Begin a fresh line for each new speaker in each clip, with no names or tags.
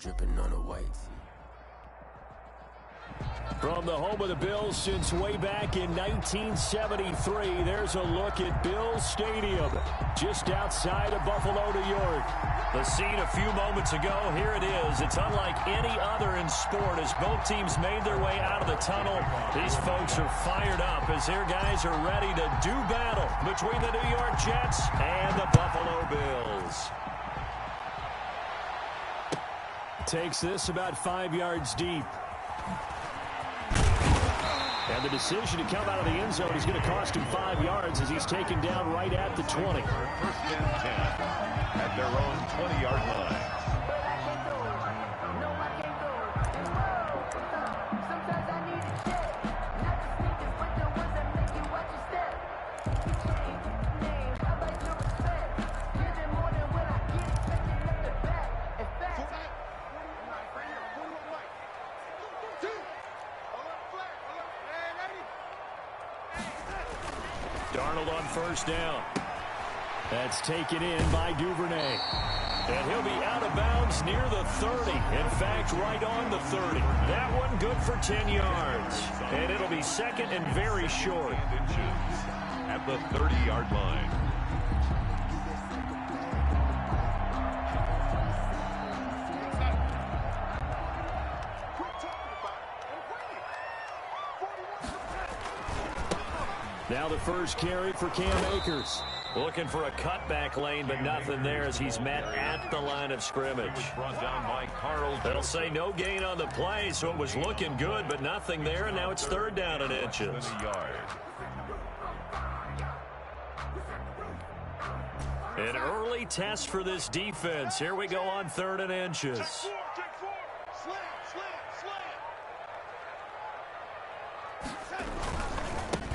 dripping on a white tee.
From the home of the Bills since way back in 1973, there's a look at Bills Stadium, just outside of Buffalo, New York. The scene a few moments ago, here it is. It's unlike any other in sport as both teams made their way out of the tunnel. These folks are fired up as their guys are ready to do battle between the New York Jets and the Buffalo Bills. Takes this about 5 yards deep. And the decision to come out of the end zone is going to cost him 5 yards as he's taken down right at the 20.
First and 10 at their own 20-yard line.
Darnold on first down. That's taken in by Duvernay. And he'll be out of bounds near the 30. In fact, right on the 30. That one good for 10 yards. And it'll be second and very short.
At the 30-yard line.
Now the first carry for Cam Akers. Looking for a cutback lane, but nothing there as he's met at the line of scrimmage.
Brought down by Carl.
They'll say no gain on the play, so it was looking good, but nothing there, and now it's third down and inches. An early test for this defense. Here we go on third and inches.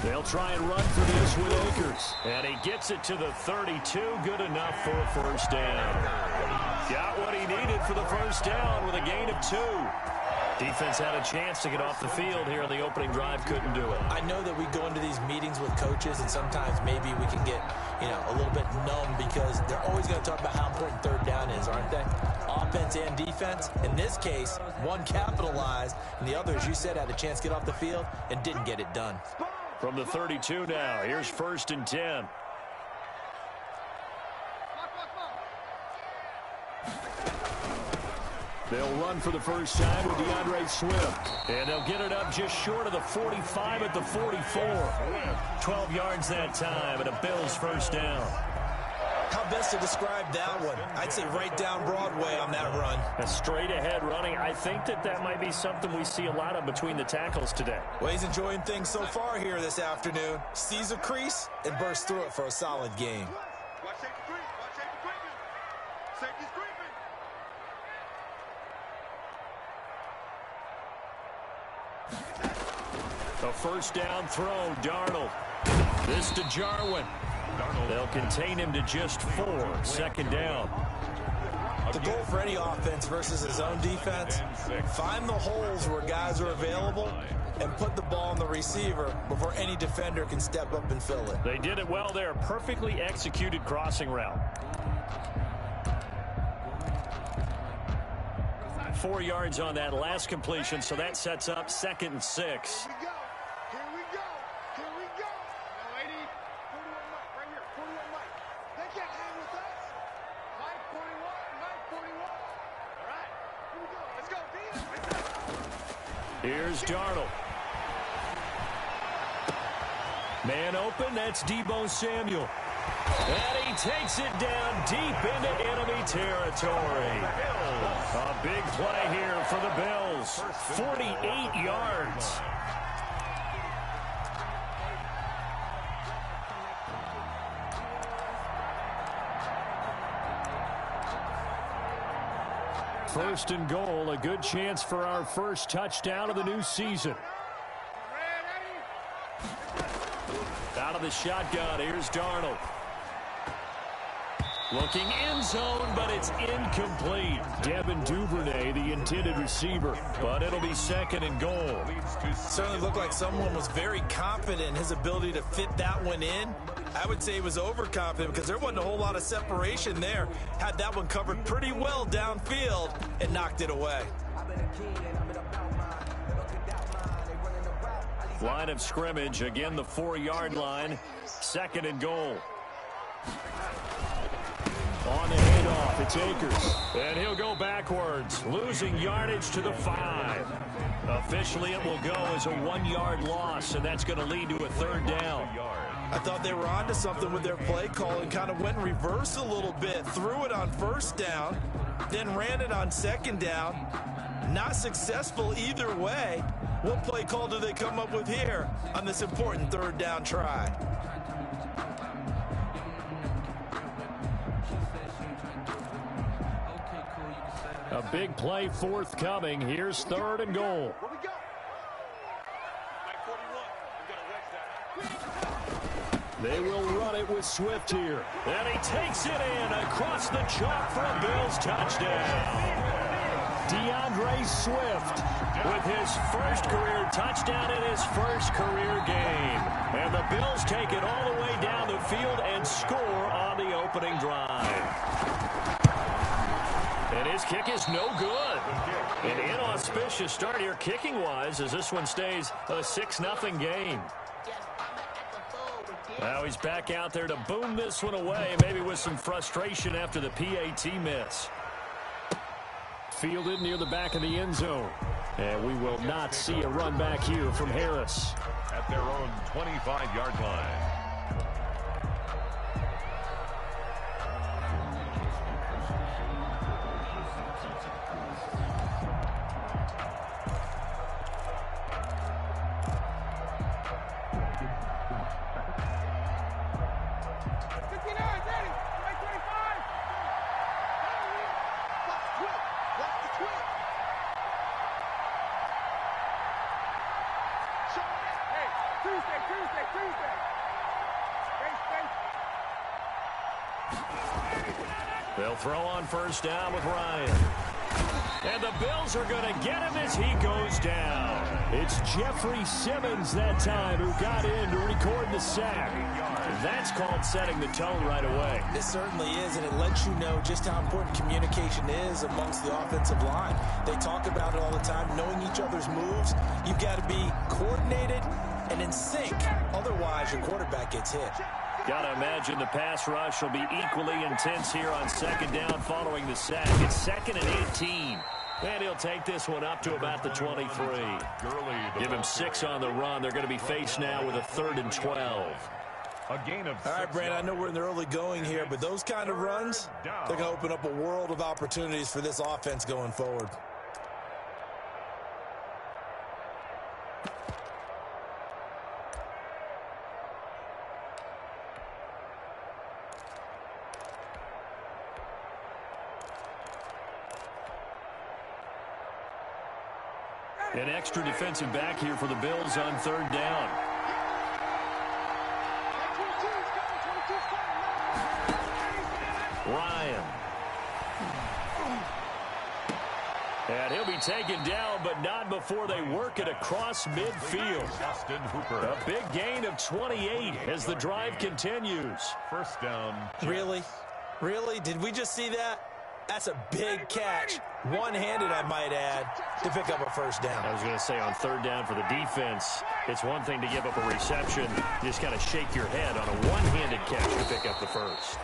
They'll try and run for this with Akers. And he gets it to the 32. Good enough for a first down. Got what he needed for the first down with a gain of 2. Defense had a chance to get off the field here in the opening drive. Couldn't do it.
I know that we go into these meetings with coaches, and sometimes maybe we can get, a little bit numb because they're always going to talk about how important third down is, aren't they? Offense and defense. In this case, one capitalized, and the other, as you said, had a chance to get off the field and didn't get it done.
From the 32 now, here's first and 10. They'll run for the first time with DeAndre Swift. And they'll get it up just short of the 45 at the 44. 12 yards that time and a Bills first down.
How best to describe that one? I'd say right down Broadway on that run.
A straight ahead running. I think that might be something we see a lot of between the tackles today.
Well, he's enjoying things so far here this afternoon. Sees a crease and bursts through it for a solid game.
A first down throw, Darnold. This to Jarwin. They'll contain him to just 4. Second down.
The goal for any offense versus his own defense, find the holes where guys are available and put the ball on the receiver before any defender can step up and fill it.
They did it well there. Perfectly executed crossing route. 4 yards on that last completion, so that sets up second and 6. Here's Darnold. Man open, that's Deebo Samuel. And he takes it down deep into enemy territory. A big play here for the Bills. 48 yards. First and goal, a good chance for our first touchdown of the new season. Out of the shotgun, here's Darnold. Looking end zone, but it's incomplete. Devin Duvernay, the intended receiver, but it'll be 2nd and goal.
Certainly looked like someone was very confident in his ability to fit that one in. I would say he was overconfident because there wasn't a whole lot of separation there. Had that one covered pretty well downfield and knocked it away.
Line of scrimmage, again the 4-yard line, 2nd and goal. On the handoff, it's Akers. And he'll go backwards, losing yardage to the 5. Officially, it will go as a 1-yard loss, and that's going to lead to a 3rd down.
I thought they were onto something with their play call and kind of went in reverse a little bit. Threw it on 1st down, then ran it on 2nd down. Not successful either way. What play call do they come up with here on this important 3rd down try?
A big play forthcoming. Here's 3rd and goal. They will run it with Swift here. And he takes it in across the chalk for a Bills touchdown. DeAndre Swift with his first career touchdown in his first career game. And the Bills take it all the way down the field and score on the opening drive. And his kick is no good. An inauspicious start here kicking-wise as this one stays a 6-0 game. Now he's back out there to boom this one away, maybe with some frustration after the PAT miss. Fielded near the back of the end zone. And we will not see a run back here from Harris.
At their own 25-yard line.
They'll throw on 1st down with Ryan. And the Bills are going to get him as he goes down. It's Jeffrey Simmons that time who got in to record the sack. That's called setting the tone right away.
It certainly is, and it lets you know just how important communication is amongst the offensive line. They talk about it all the time, knowing each other's moves. You've got to be coordinated and in sync. Otherwise, your quarterback gets hit.
Got to imagine the pass rush will be equally intense here on 2nd down following the sack. It's 2nd and 18. And he'll take this one up to about the 23. Give him 6 on the run. They're going to be faced now with a 3rd and 12.
A gain of 6.
All right, Brand, I know we're in the early going here, but those kind of runs, they're going to open up a world of opportunities for this offense going forward.
An extra defensive back here for the Bills on 3rd down. Ryan. And he'll be taken down, but not before they work it across midfield. A big gain of 28 as the drive continues.
1st down.
Really? Really? Did we just see that? That's a big catch. One-handed, I might add, to pick up a 1st down.
I was going to say on 3rd down for the defense, it's one thing to give up a reception. You just got to shake your head on a one-handed catch to pick up the 1st.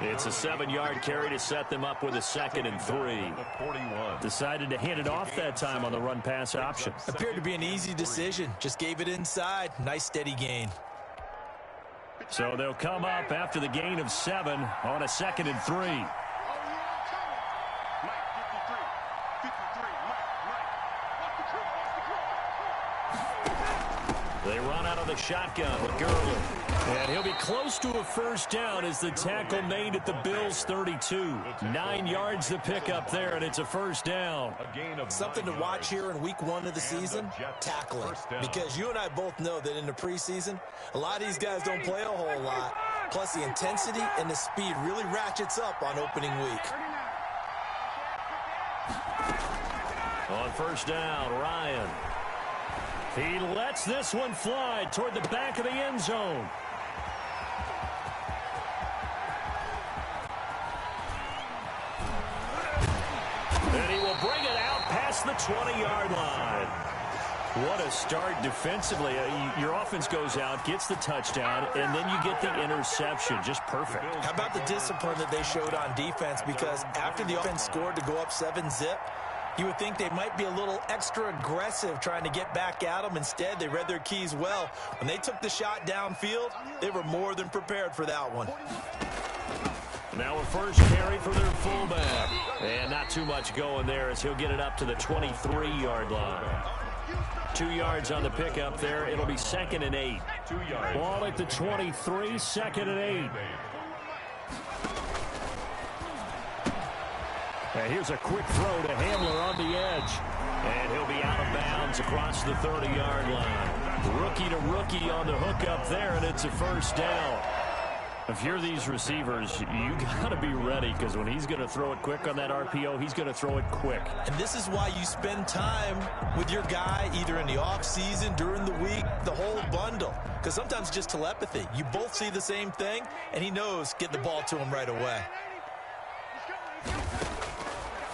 It's a 7-yard carry to set them up with a 2nd and 3. Decided to hand it off that time on the run-pass option.
Appeared to be an easy decision. Just gave it inside. Nice steady gain.
So they'll come up after the gain of 7 on a 2nd and 3. They run out of the shotgun with Gurley. And he'll be close to a 1st down as the tackle made at the Bills' 32. 9 yards to pick up there, and it's a 1st down.
Something to watch here in week 1 of the season, tackling. Because you and I both know that in the preseason, a lot of these guys don't play a whole lot. Plus, the intensity and the speed really ratchets up on opening week.
On first down, Ryan. He lets this one fly toward the back of the end zone. And he will bring it out past the 20-yard line. What a start defensively. Your offense goes out, gets the touchdown, and then you get the interception. Just perfect.
How about the discipline that they showed on defense? Because after the offense scored to go up 7-zip, you would think they might be a little extra aggressive trying to get back at them. Instead, they read their keys well. When they took the shot downfield, they were more than prepared for that one.
Now a first carry for their fullback. And not too much going there as he'll get it up to the 23-yard line. 2 yards on the pickup there. It'll be 2nd and 8.
2 yards.
Ball at the 23, 2nd and 8. And here's a quick throw to Hamler on the edge. And he'll be out of bounds across the 30-yard line. Rookie to rookie on the hookup there, and it's a first down. If you're these receivers, you got to be ready because when he's going to throw it quick on that RPO, he's going to throw it quick.
And this is why you spend time with your guy either in the offseason, during the week, the whole bundle. Because sometimes just telepathy. You both see the same thing, and he knows get the ball to him right away.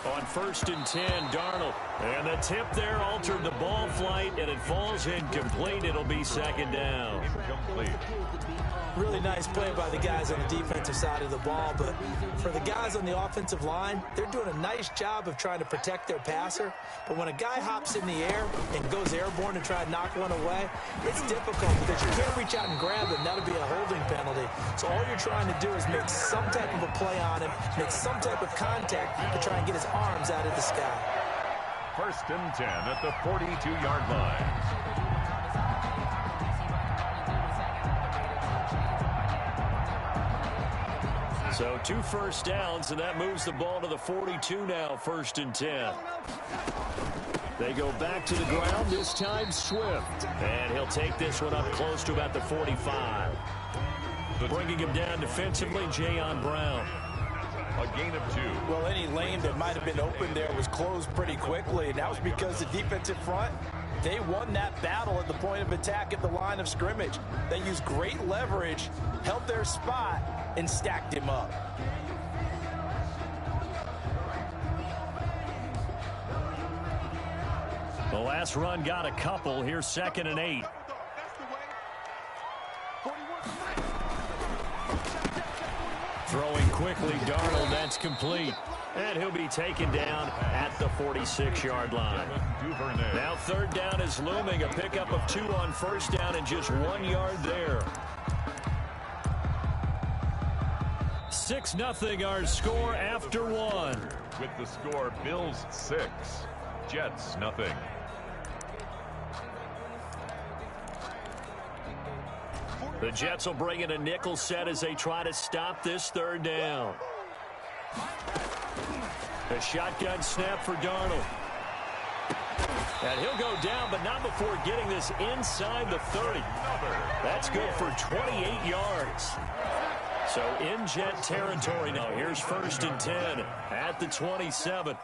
On 1st and 10, Darnold. And the tip there altered the ball flight, and it falls incomplete. It'll be 2nd down.
Incomplete.
Really nice play by the guys on the defensive side of the ball, but for the guys on the offensive line, they're doing a nice job of trying to protect their passer. But when a guy hops in the air and goes airborne to try and knock one away, it's difficult because you can't reach out and grab him. That'll be a holding penalty. So all you're trying to do is make some type of a play on him, make some type of contact to try and get his arms out of the sky.
1st and 10 at the 42-yard line.
So 2 first downs, and that moves the ball to the 42 now, 1st and 10. They go back to the ground, this time Swift. And he'll take this one up close to about the 45. Bringing him down defensively, Jayon Brown.
A gain of 2.
Well, any lane that might have been open there was closed pretty quickly, and that was because the defensive front, they won that battle at the point of attack at the line of scrimmage. They used great leverage, held their spot, and stacked him up.
The last run got a couple. Here's 2nd and 8. Throwing quickly, Darnold, that's complete. And he'll be taken down at the 46-yard line. Now 3rd down is looming. A pickup of 2 on 1st down and just 1 yard there. 6-0 our score after 1.
With the score, Bills 6, Jets nothing.
The Jets will bring in a nickel set as they try to stop this 3rd down. A shotgun snap for Darnold. And he'll go down, but not before getting this inside the 30. That's good for 28 yards. So in Jet territory now. Here's 1st and 10 at the 27.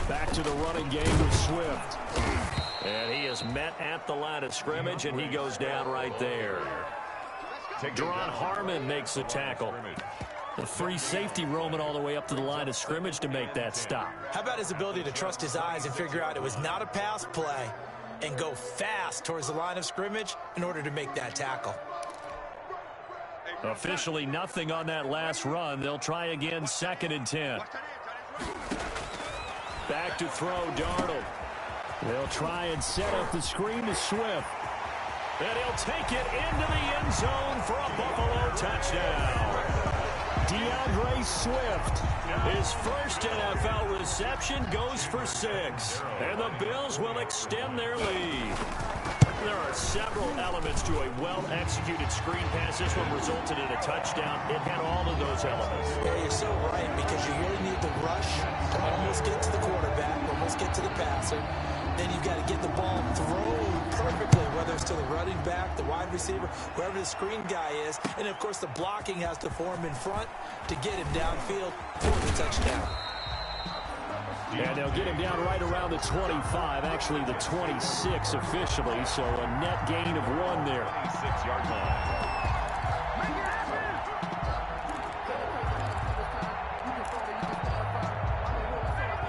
Back to the running game with Swift. And he is met at the line of scrimmage, and he goes down right there. Deron Harmon makes the tackle. The free safety roaming all the way up to the line of scrimmage to make that stop.
How about his ability to trust his eyes and figure out it was not a pass play and go fast towards the line of scrimmage in order to make that tackle?
Officially nothing on that last run. They'll try again, 2nd and 10. Back to throw, Darnold. They'll try and set up the screen to Swift. And he'll take it into the end zone for a Buffalo touchdown. DeAndre Swift, his first NFL reception, goes for 6. And the Bills will extend their lead. There are several elements to a well-executed screen pass. This one resulted in a touchdown. It had all of those elements.
Yeah, you're so right, because you really need the rush to almost get to the quarterback, almost get to the passer. then you've got to get the ball thrown perfectly, whether it's to the running back, the wide receiver, whoever the screen guy is. And, of course, the blocking has to form in front to get him downfield for the touchdown.
And they'll get him down right around the 25, actually the 26 officially, so a net gain of 1 there.
26-yard line.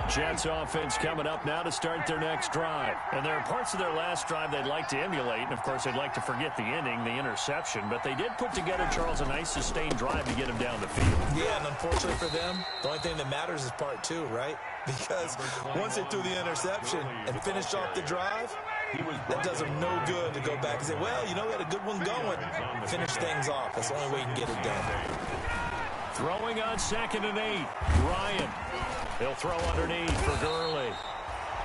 Jets offense coming up now to start their next drive. And there are parts of their last drive they'd like to emulate. And, of course, they'd like to forget the inning, the interception. But they did put together, Charles, a nice sustained drive to get him down the field.
Yeah, and unfortunately for them, the only thing that matters is part 2, right? Because once they threw the interception and finished off the drive, that does them no good to go back and say, well, you know, we had a good one going. Finish things off. That's the only way you can get it done.
Throwing on 2nd and 8. Ryan. He'll throw underneath for Gurley.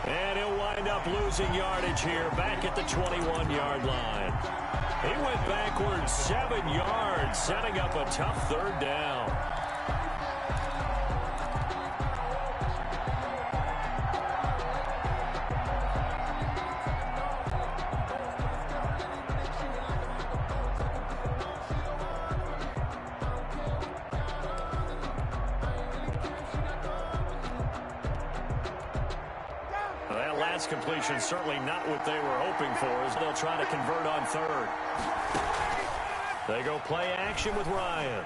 And he'll wind up losing yardage here back at the 21-yard line. He went backwards 7 yards, setting up a tough 3rd down. Completion certainly not what they were hoping for as they'll try to convert on 3rd. They go play action with Ryan.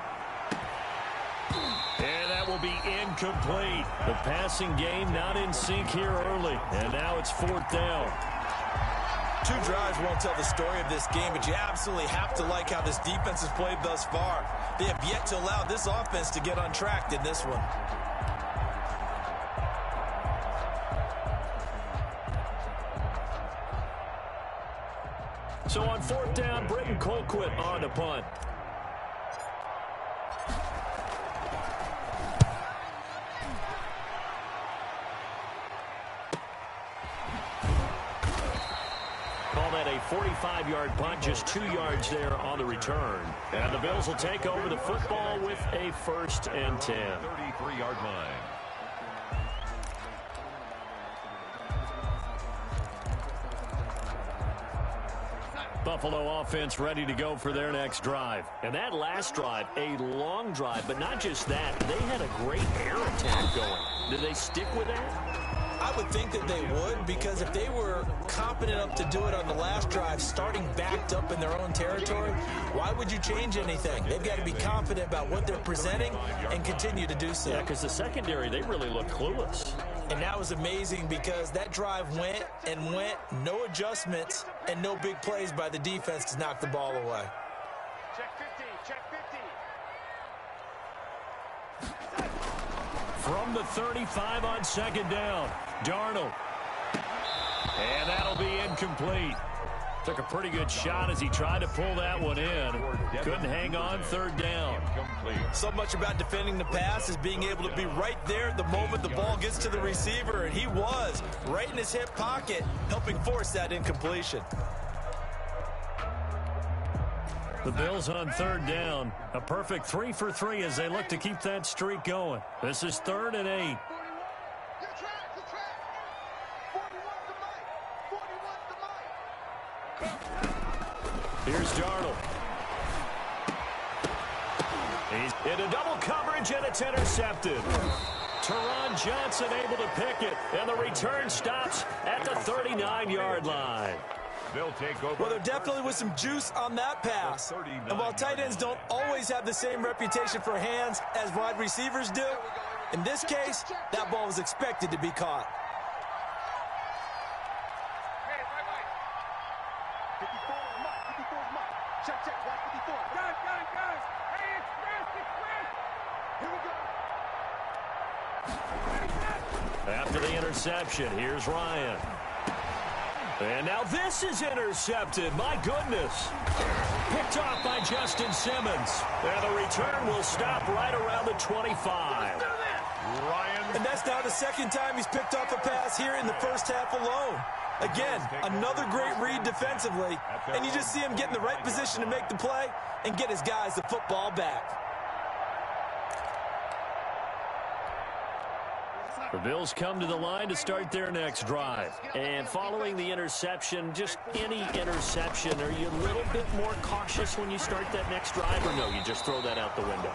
And that will be incomplete. The passing game not in sync here early. And now it's 4th down.
2 drives won't tell the story of this game, but you absolutely have to like how this defense has played thus far. They have yet to allow this offense to get untracked in this one.
So on 4th down, Britton Colquitt on the punt. Call that a 45-yard punt, just 2 yards there on the return. And the Bills will take over the football with a 1st and 10.
33-yard line.
Buffalo offense ready to go for their next drive. And that last drive, a long drive, but not just that. They had a great air attack going. Did they stick with that?
I would think that they would, because if they were confident enough to do it on the last drive, starting backed up in their own territory, why would you change anything? They've got to be confident about what they're presenting and continue to do so.
Yeah, because the secondary, they really looked clueless.
And that was amazing because that drive went and went, no adjustments, and no big plays by the defense to knock the ball away.
Check 50, check 50.
From the 35 on 2nd down, Darnold. And that'll be incomplete. Took a pretty good shot as he tried to pull that one in. Couldn't hang on 3rd down.
So much about defending the pass is being able to be right there the moment the ball gets to the receiver, and he was right in his hip pocket, helping force that incompletion.
The Bills on 3rd down. A perfect 3 for 3 as they look to keep that streak going. This is 3rd and 8. Here's Darnold. He's into double coverage, and it's intercepted. Teron Johnson able to pick it, and the return stops at the 39-yard line.
They'll take over.
Well, there definitely was some juice on that pass. And while tight ends don't always have the same reputation for hands as wide receivers do, in this case, that ball was expected to be caught.
After the interception, here's Ryan. And now this is intercepted. My goodness. Picked off by Justin Simmons. And the return will stop right around the 25.
And that's now the 2nd time he's picked off a pass here in the first half alone. Again, another great read defensively. And you just see him get in the right position to make the play and get his guys the football back.
The Bills come to the line to start their next drive. And following the interception, just any interception, are you a little bit more cautious when you start that next drive, or no, you just throw that out the window?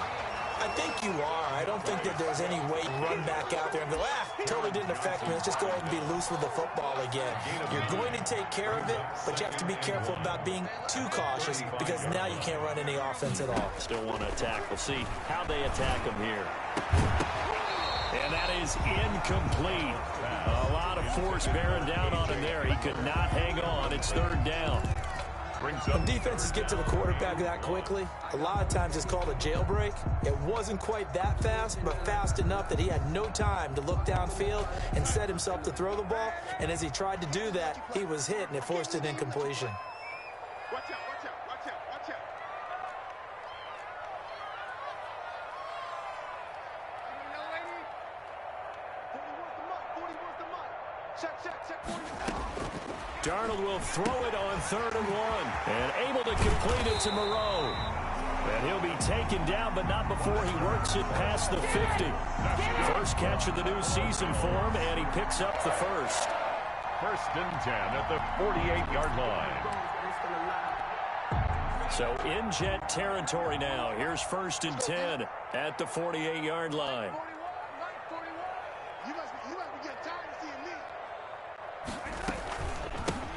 I think you are. I don't think that there's any way to run back out there and go, totally didn't affect me. Let's just go ahead and be loose with the football again. You're going to take care of it, but you have to be careful about being too cautious because now you can't run any offense at all.
Still want to attack. We'll see how they attack them here. And that is incomplete. A lot of force bearing down on him there. He could not hang on. It's third down.
When defenses get to the quarterback that quickly, a lot of times it's called a jailbreak. It wasn't quite that fast, but fast enough that he had no time to look downfield and set himself to throw the ball. And as he tried to do that, he was hit, and it forced an incompletion.
Watch out, watch out, watch out, watch out. Young lady. 40 wants the mud, 40 wants the mud. Check, 40.
Darnold will throw it on 3rd and 1. And able to complete it to Moreau. And he'll be taken down, but not before he works it past the 50. First catch of the new season for him, and he picks up the first.
1st and 10 at the 48-yard line.
So in Jet territory now. Here's 1st and 10 at the 48-yard line.
41. You must be getting tired of seeing me.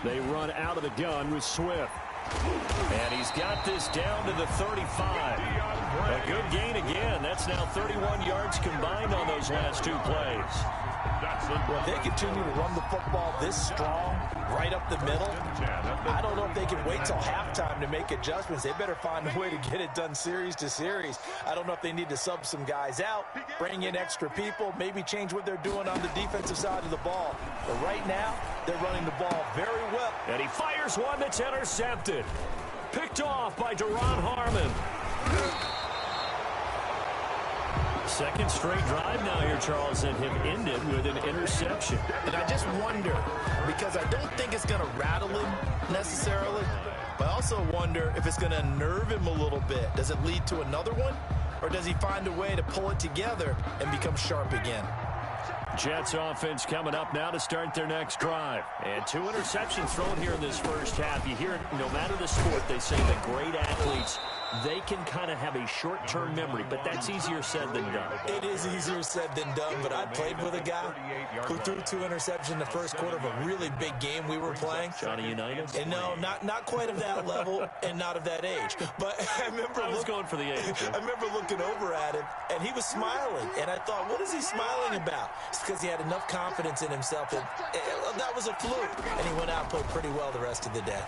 They run out of the gun with Swift. And he's got this down to the 35. A good gain again. That's now 31 yards combined on those last 2 plays.
Well, if they continue to run the football this strong, right up the middle, I don't know if they can wait till halftime to make adjustments. They better find a way to get it done series to series. I don't know if they need to sub some guys out, bring in extra people, maybe change what they're doing on the defensive side of the ball. But right now, they're running the ball very well.
And he fires one that's intercepted. Picked off by Deron Harmon. Second straight drive now here, Charles, and him ended with an interception.
And I just wonder, because I don't think it's going to rattle him necessarily, but I also wonder if it's going to nerve him a little bit. Does it lead to another one? Or does he find a way to pull it together and become sharp again?
Jets offense coming up now to start their next drive. And 2 interceptions thrown here in this first half. You hear it, no matter the sport, they say that great athletes, they can kind of have a short-term memory, but that's easier said than done.
It is easier said than done, but I played with a guy who threw 2 interceptions in the first quarter of a really big game we were playing.
Johnny Unitas?
And no, not quite of that level and not of that age. But I remember
going for the age.
I remember looking over at him, and he was smiling. And I thought, what is he smiling about? It's because he had enough confidence in himself that that was a fluke. And he went out and played pretty well the rest of the day.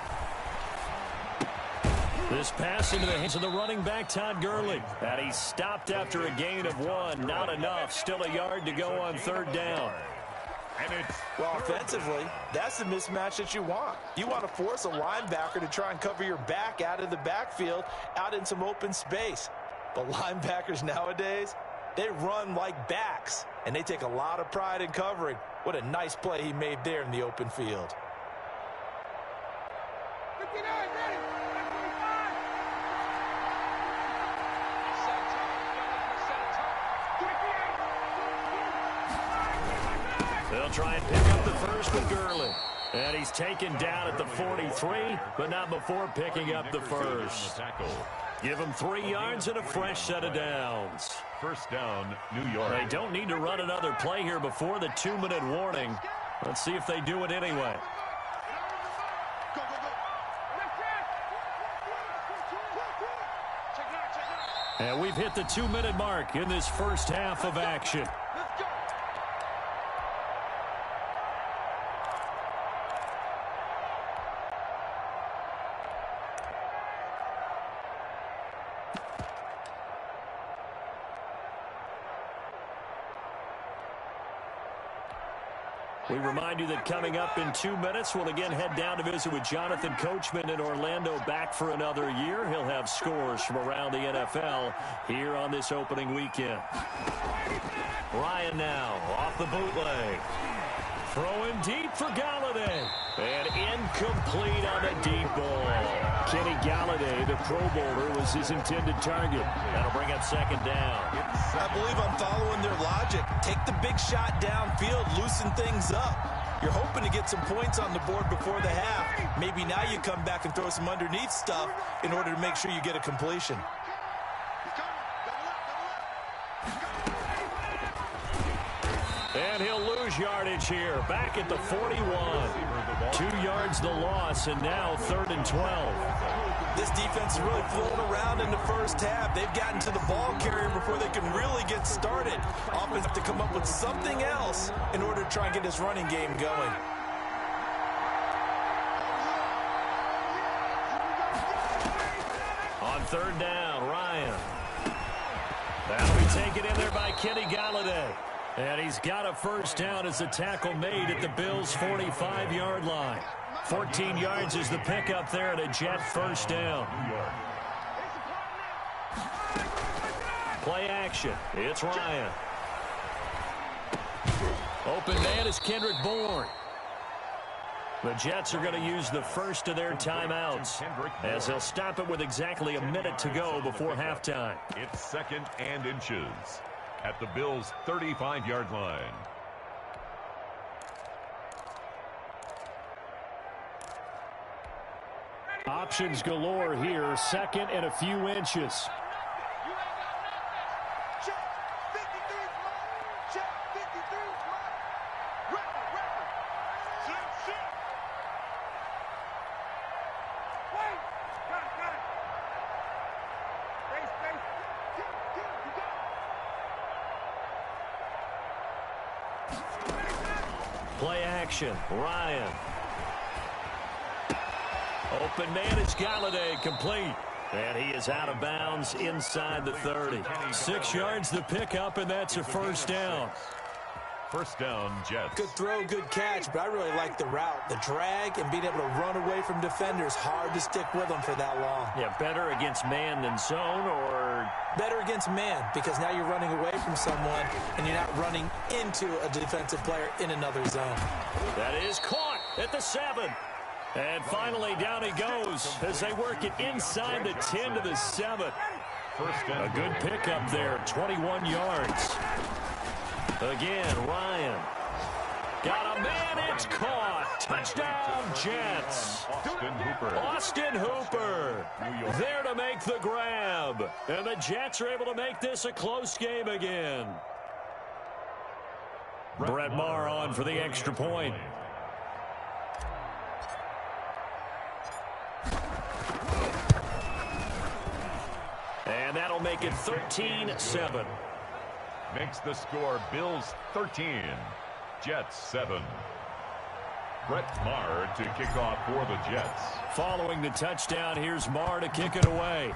This pass into the hands of the running back, Todd Gurley. And he stopped after a gain of 1. Not enough. Still a yard to go on 3rd down.
Well, offensively, that's the mismatch that you want. You want to force a linebacker to try and cover your back out of the backfield, out in some open space. But linebackers nowadays, they run like backs, and they take a lot of pride in covering. What a nice play he made there in the open field.
59, ready.
They'll try and pick up the first with Gurley. And he's taken down at the 43, but not before picking up the first. Give him 3 yards and a fresh set of downs.
1st down, New York.
They don't need to run another play here before the 2-minute warning. Let's see if they do it anyway. And we've hit the 2-minute mark in this first half of action. We remind you that coming up in 2 minutes, we'll again head down to visit with Jonathan Coachman in Orlando, back for another year. He'll have scores from around the NFL here on this opening weekend. Ryan now off the bootleg. Throwing deep for Galladay. And incomplete on the deep ball. Kenny Galladay, the Pro Bowler, was his intended target. That'll bring up second down.
I believe I'm following their logic. Take the big shot downfield, loosen things up. You're hoping to get some points on the board before the half. Maybe now you come back and throw some underneath stuff in order to make sure you get a completion.
And he'll lose yardage here. Back at the 41. 2 yards the loss, and now 3rd and 12.
This defense is really floating around in the first half. They've gotten to the ball carrier before they can really get started. Offense have to come up with something else in order to try and get this running game going.
On 3rd down, Ryan. That'll be taken in there by Kenny Galladay. And he's got a first down as the tackle made at the Bills' 45-yard line. 14 yards is the pickup there at a Jet first down. Play action. It's Ryan. Open man is Kendrick Bourne. The Jets are going to use the first of their timeouts as they'll stop it with exactly a minute to go before halftime.
It's 2nd and inches at the Bills' 35-yard line.
Options galore here. 2nd and a few inches. Play action. Ryan. Open man is Galladay, complete. And he is out of bounds inside the 30. 6 yards the pickup, and that's a first down.
First down, Jets.
Good throw, good catch, but I really like the route. The drag and being able to run away from defenders. Hard to stick with them for that long.
Yeah, better against man than zone, or?
Better against man, because now you're running away from someone and you're not running into a defensive player in another zone.
That is caught at the 7. And finally down he goes as they work it inside the 10 to the 7. A good pickup there, 21 yards. Again, Ryan. Got a man, it's caught. Touchdown, Jets. Austin Hooper. There to make the grab. And the Jets are able to make this a close game again. Brett Maher on for the extra point. And that'll make it 13-7.
Makes the score Bills 13, Jets 7. Brett Maher to kick off for the Jets.
Following the touchdown, here's Maher to kick it away.